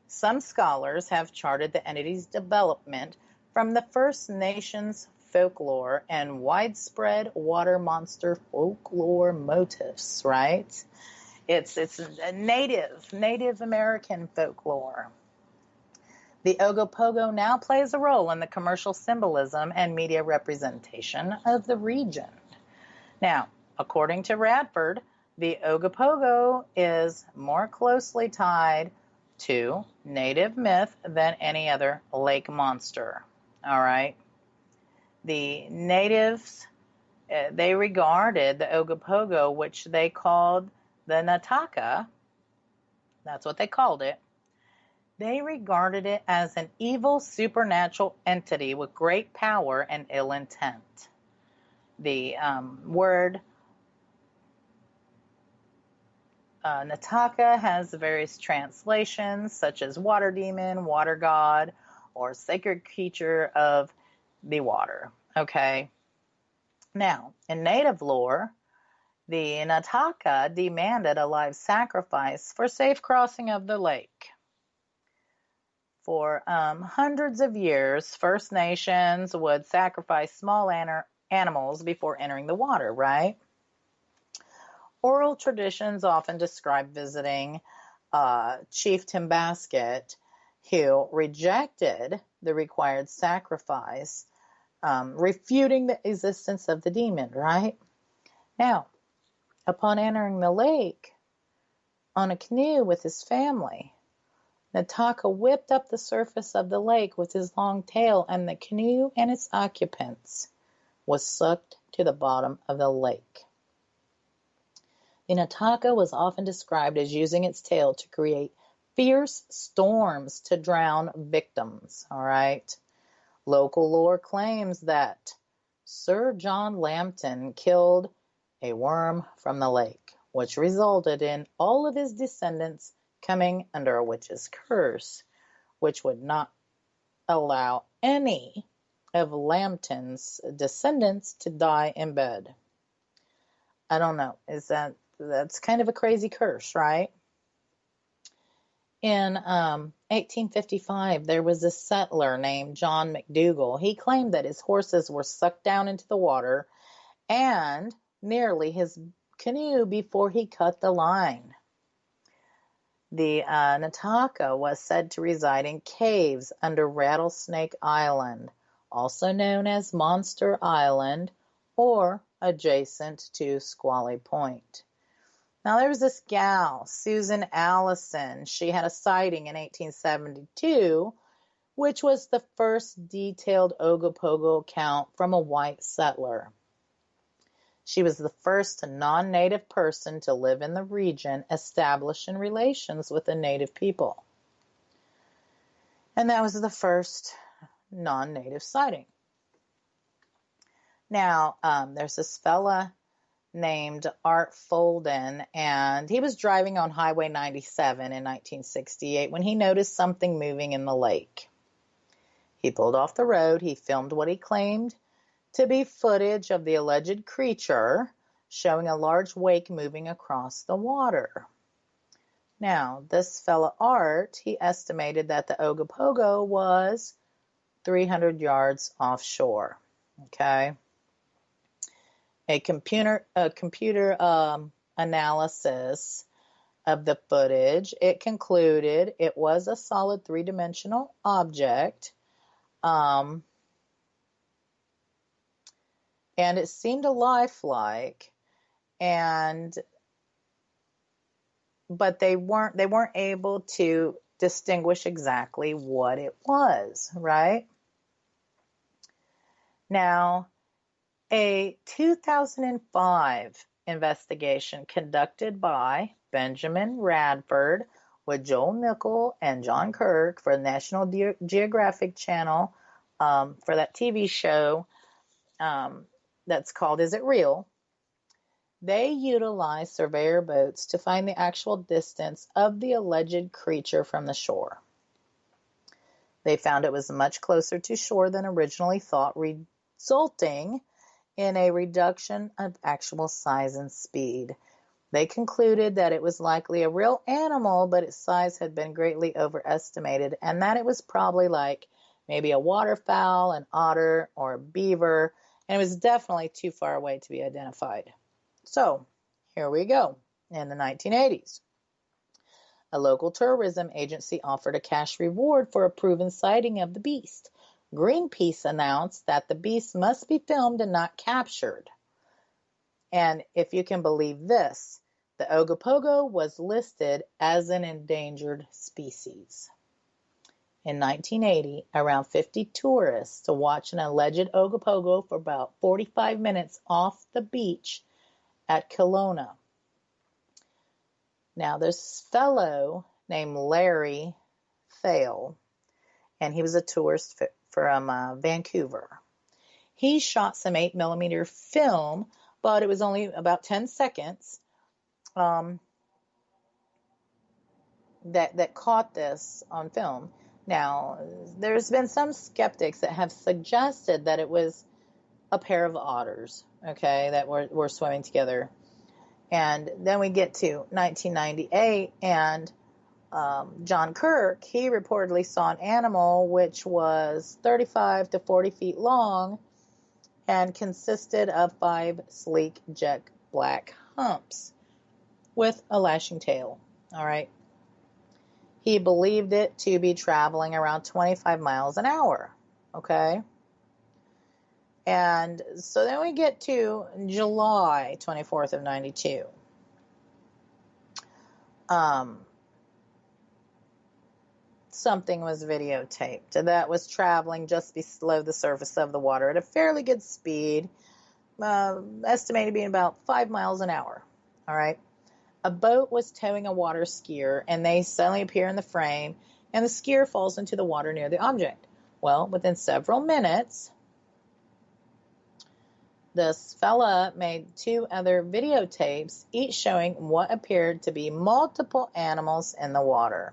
some scholars have charted the entity's development from the First Nations folklore and widespread water monster folklore motifs, right? It's a Native American folklore. The Ogopogo now plays a role in the commercial symbolism and media representation of the region. Now, according to Radford, the Ogopogo is more closely tied to native myth than any other lake monster. All right. The natives, they regarded the Ogopogo, which they called the Nataka, that's what they called it, they regarded it as an evil supernatural entity with great power and ill intent. The word Nataka has various translations, such as water demon, water god, or sacred creature of the water. Okay. Now, in native lore, the Nataka demanded a live sacrifice for safe crossing of the lake. For hundreds of years, First Nations would sacrifice small animals before entering the water, right? Oral traditions often describe visiting Chief Timbasket, who rejected the required sacrifice, refuting the existence of the demon, right? Now, upon entering the lake on a canoe with his family, Nataka whipped up the surface of the lake with his long tail, and the canoe and its occupants was sucked to the bottom of the lake. The Nataka was often described as using its tail to create fierce storms to drown victims, all right? Local lore claims that Sir John Lambton killed a worm from the lake, which resulted in all of his descendants coming under a witch's curse, which would not allow any of Lambton's descendants to die in bed. I don't know. That's kind of a crazy curse, right? In 1855, there was a settler named John McDougall. He claimed that his horses were sucked down into the water and nearly his canoe before he cut the line. The Nataka was said to reside in caves under Rattlesnake Island, also known as Monster Island, or adjacent to Squally Point. Now, there was this gal, Susan Allison. She had a sighting in 1872, which was the first detailed Ogopogo account from a white settler. She was the first non-native person to live in the region, establishing relations with the native people. And that was the first non-native sighting. Now, there's this fella named Art Folden, and he was driving on Highway 97 in 1968 when he noticed something moving in the lake. He pulled off the road. He filmed what he claimed to be footage of the alleged creature showing a large wake moving across the water. Now, this fella Art, he estimated that the Ogopogo was 300 yards offshore. Okay. A computer analysis of the footage, it concluded it was a solid three-dimensional object, and it seemed lifelike, but they weren't able to distinguish exactly what it was, right? Now, a 2005 investigation conducted by Benjamin Radford with Joel Nichol and John Kirk for the National Geographic Channel for that TV show that's called Is It Real? They utilized surveyor boats to find the actual distance of the alleged creature from the shore. They found it was much closer to shore than originally thought, resulting in a reduction of actual size and speed. They concluded that it was likely a real animal, but its size had been greatly overestimated, and that it was probably like maybe a waterfowl, an otter, or a beaver, and it was definitely too far away to be identified. So, here we go. In the 1980s, a local tourism agency offered a cash reward for a proven sighting of the beast. Greenpeace announced that the beast must be filmed and not captured. And if you can believe this, the Ogopogo was listed as an endangered species. In 1980, around 50 tourists to watch an alleged Ogopogo for about 45 minutes off the beach at Kelowna. Now, this fellow named Larry Thale, and he was a tourist from Vancouver. He shot some 8mm film, but it was only about 10 seconds that caught this on film. Now, there's been some skeptics that have suggested that it was a pair of otters, okay, that were swimming together. And then we get to 1998, and John Kirk, he reportedly saw an animal which was 35 to 40 feet long and consisted of 5 sleek jet black humps with a lashing tail. All right. He believed it to be traveling around 25 miles an hour. Okay. And so then we get to July 24th of 92. Something was videotaped that was traveling just below the surface of the water at a fairly good speed, estimated to be about 5 miles an hour. All right. A boat was towing a water skier, and they suddenly appear in the frame, and the skier falls into the water near the object. Well, within several minutes, this fella made 2 other videotapes, each showing what appeared to be multiple animals in the water.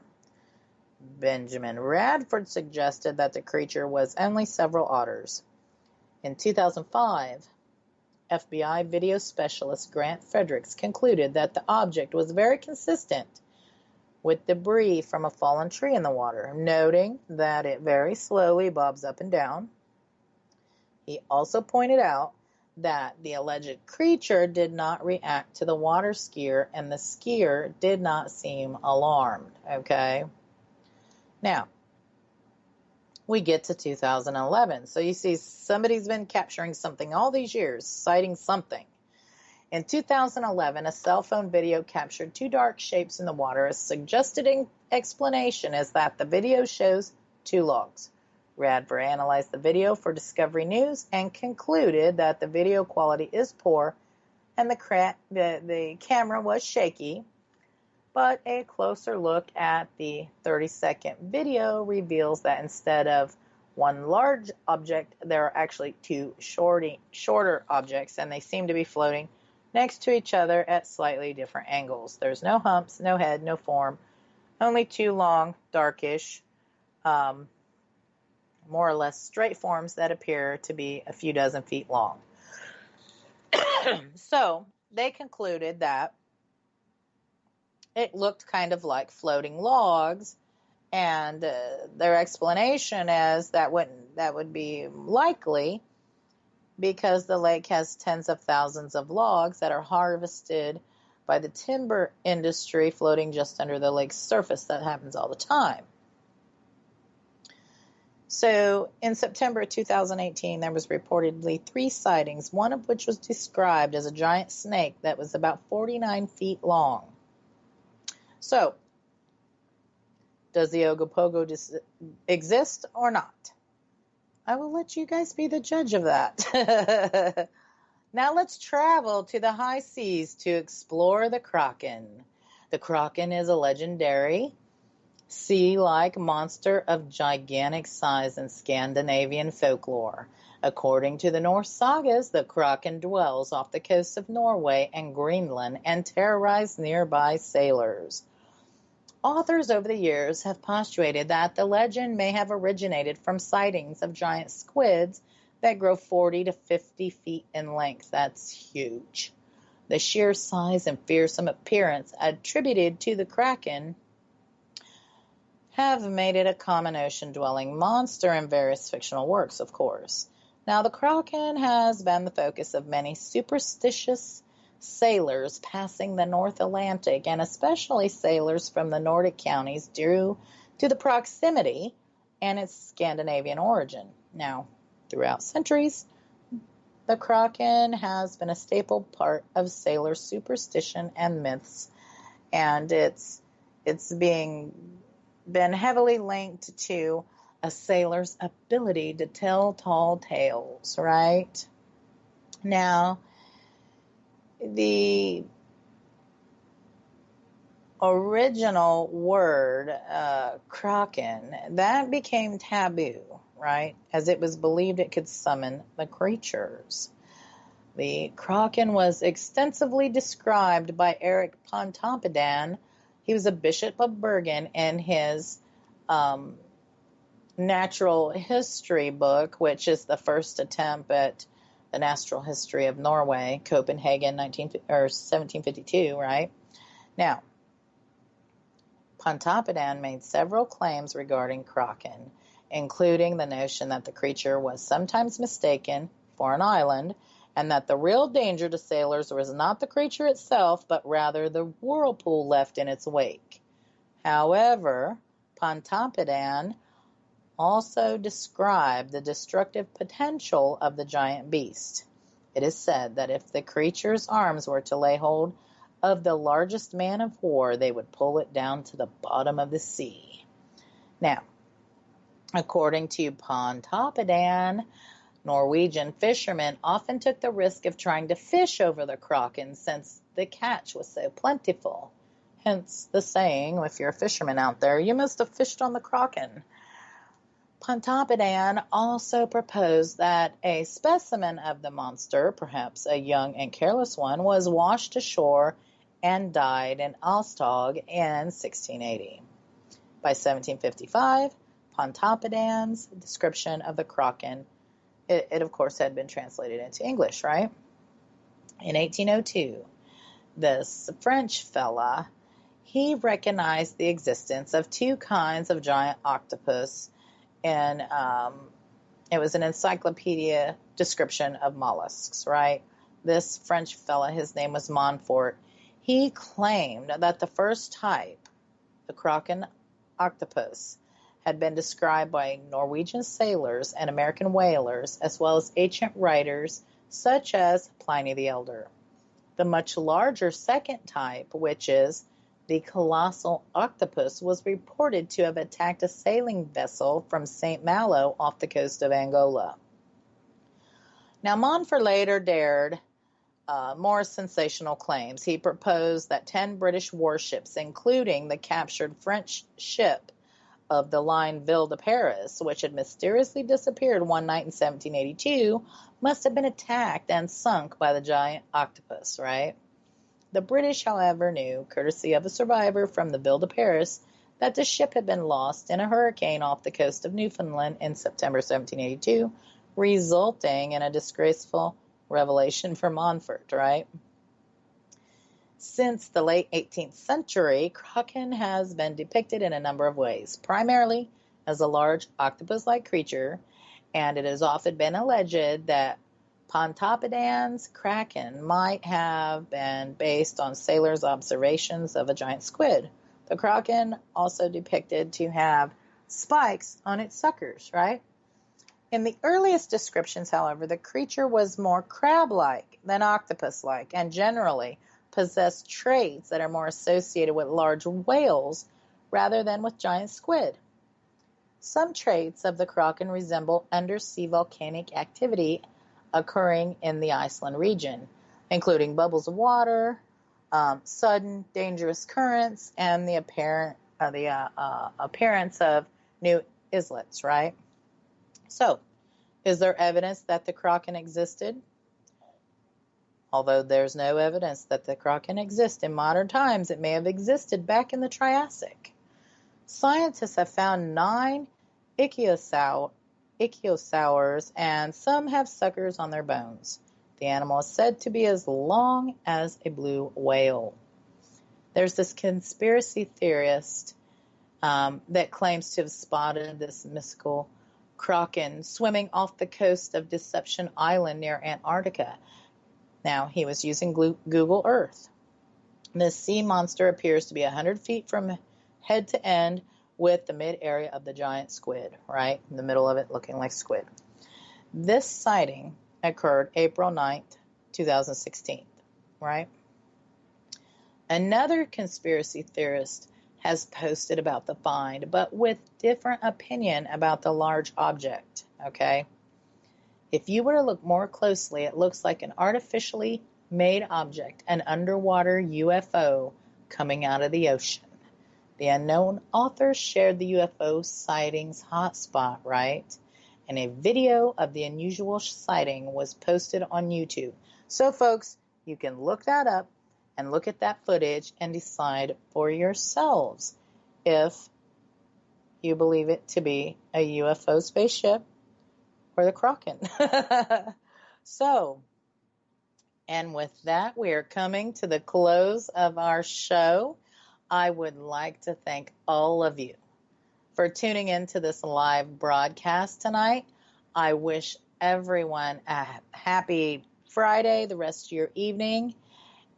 Benjamin Radford suggested that the creature was only several otters. In 2005, FBI video specialist Grant Fredericks concluded that the object was very consistent with debris from a fallen tree in the water, noting that it very slowly bobs up and down. He also pointed out that the alleged creature did not react to the water skier, and the skier did not seem alarmed. Okay? Now, we get to 2011. So you see somebody's been capturing something all these years, citing something. In 2011, a cell phone video captured 2 dark shapes in the water. A suggested explanation is that the video shows 2 logs. Radford analyzed the video for Discovery News and concluded that the video quality is poor and the camera was shaky. But a closer look at the 30-second video reveals that instead of one large object, there are actually 2 shorter objects, and they seem to be floating next to each other at slightly different angles. There's no humps, no head, no form, only 2 long, darkish, more or less straight forms that appear to be a few dozen feet long. So, they concluded that it looked kind of like floating logs, and their explanation is that would be likely because the lake has tens of thousands of logs that are harvested by the timber industry floating just under the lake's surface. That happens all the time. So in September 2018, there was reportedly 3 sightings, one of which was described as a giant snake that was about 49 feet long. So, does the Ogopogo exist or not? I will let you guys be the judge of that. Now let's travel to the high seas to explore the Kraken. The Kraken is a legendary sea-like monster of gigantic size in Scandinavian folklore. According to the Norse sagas, the Kraken dwells off the coast of Norway and Greenland and terrorized nearby sailors. Authors over the years have postulated that the legend may have originated from sightings of giant squids that grow 40 to 50 feet in length. That's huge. The sheer size and fearsome appearance attributed to the Kraken have made it a common ocean-dwelling monster in various fictional works, of course. Now, the Kraken has been the focus of many superstitious sailors passing the North Atlantic, and especially sailors from the Nordic counties due to the proximity and its Scandinavian origin. Now, throughout centuries, the Kraken has been a staple part of sailor superstition and myths, and it's been heavily linked to a sailor's ability to tell tall tales, right? Now, the original word, Kraken, that became taboo, right? As it was believed it could summon the creatures. The Kraken was extensively described by Eric Pontoppidan. He was a bishop of Bergen in his natural history book, which is the first attempt at the natural history of Norway, Copenhagen, 1752, right? Now, Pontoppidan made several claims regarding Kraken, including the notion that the creature was sometimes mistaken for an island, and that the real danger to sailors was not the creature itself, but rather the whirlpool left in its wake. However, Pontoppidan also described the destructive potential of the giant beast. It is said that if the creature's arms were to lay hold of the largest man of war, they would pull it down to the bottom of the sea. Now, according to Pontoppidan, Norwegian fishermen often took the risk of trying to fish over the Kraken since the catch was so plentiful. Hence the saying, if you're a fisherman out there, you must have fished on the Kraken. Pontoppidan also proposed that a specimen of the monster, perhaps a young and careless one, was washed ashore and died in Ostog in 1680. By 1755, Pontoppidan's description of the Kraken, it of course had been translated into English, right? In 1802, this French fella, he recognized the existence of 2 kinds of giant octopus, and it was an encyclopedia description of mollusks, right? This French fella, his name was Montfort, he claimed that the first type, the Kraken octopus, had been described by Norwegian sailors and American whalers, as well as ancient writers such as Pliny the Elder. The much larger second type, which is the colossal octopus, was reported to have attacked a sailing vessel from St. Malo off the coast of Angola. Now, Montfort later dared more sensational claims. He proposed that 10 British warships, including the captured French ship of the line Ville de Paris, which had mysteriously disappeared one night in 1782, must have been attacked and sunk by the giant octopus, right? The British, however, knew, courtesy of a survivor from the Ville de Paris, that the ship had been lost in a hurricane off the coast of Newfoundland in September 1782, resulting in a disgraceful revelation for Montfort, right? Since the late 18th century, Kraken has been depicted in a number of ways, primarily as a large octopus-like creature, and it has often been alleged that Pontoppidan's Kraken might have been based on sailors' observations of a giant squid. The Kraken also depicted to have spikes on its suckers, right? In the earliest descriptions, however, the creature was more crab-like than octopus-like and generally possessed traits that are more associated with large whales rather than with giant squid. Some traits of the Kraken resemble undersea volcanic activity occurring in the Iceland region, including bubbles of water, sudden dangerous currents, and the appearance of new islets, right? So, is there evidence that the Kraken existed? Although there's no evidence that the Kraken exists in modern times, it may have existed back in the Triassic. Scientists have found 9 ichthyosaurs, and some have suckers on their bones. The animal is said to be as long as a blue whale. There's this conspiracy theorist that claims to have spotted this mystical Kraken swimming off the coast of Deception Island near Antarctica. Now, he was using Google Earth. This sea monster appears to be 100 feet from head to end with the mid-area of the giant squid, right? In the middle of it looking like squid. This sighting occurred April 9th, 2016, right? Another conspiracy theorist has posted about the find, but with different opinion about the large object, okay? If you were to look more closely, it looks like an artificially made object, an underwater UFO coming out of the ocean. The unknown author shared the UFO sightings hotspot, right? And a video of the unusual sighting was posted on YouTube. So, folks, you can look that up and look at that footage and decide for yourselves if you believe it to be a UFO spaceship or the Kraken. So, and with that, we are coming to the close of our show. I would like to thank all of you for tuning into this live broadcast tonight. I wish everyone a happy Friday, the rest of your evening,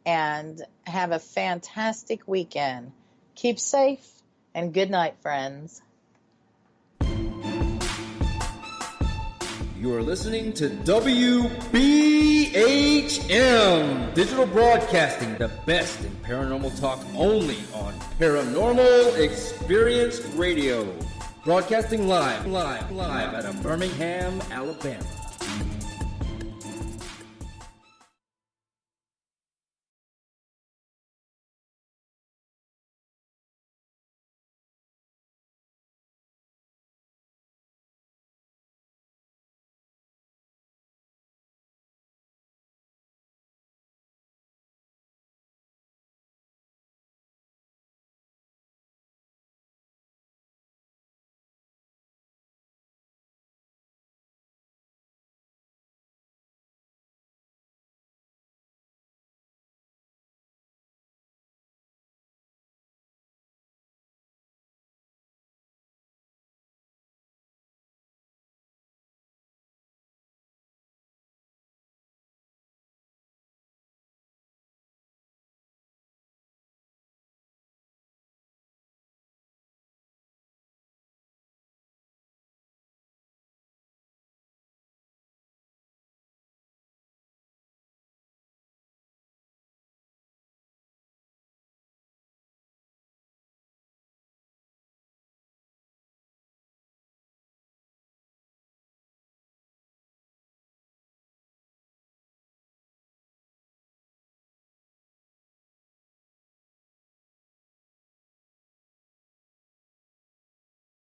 and have a fantastic weekend. Keep safe, and good night, friends. You are listening to WBHM Digital Broadcasting, the best in paranormal talk, only on Paranormal Experience Radio. Broadcasting live out of Birmingham, Alabama.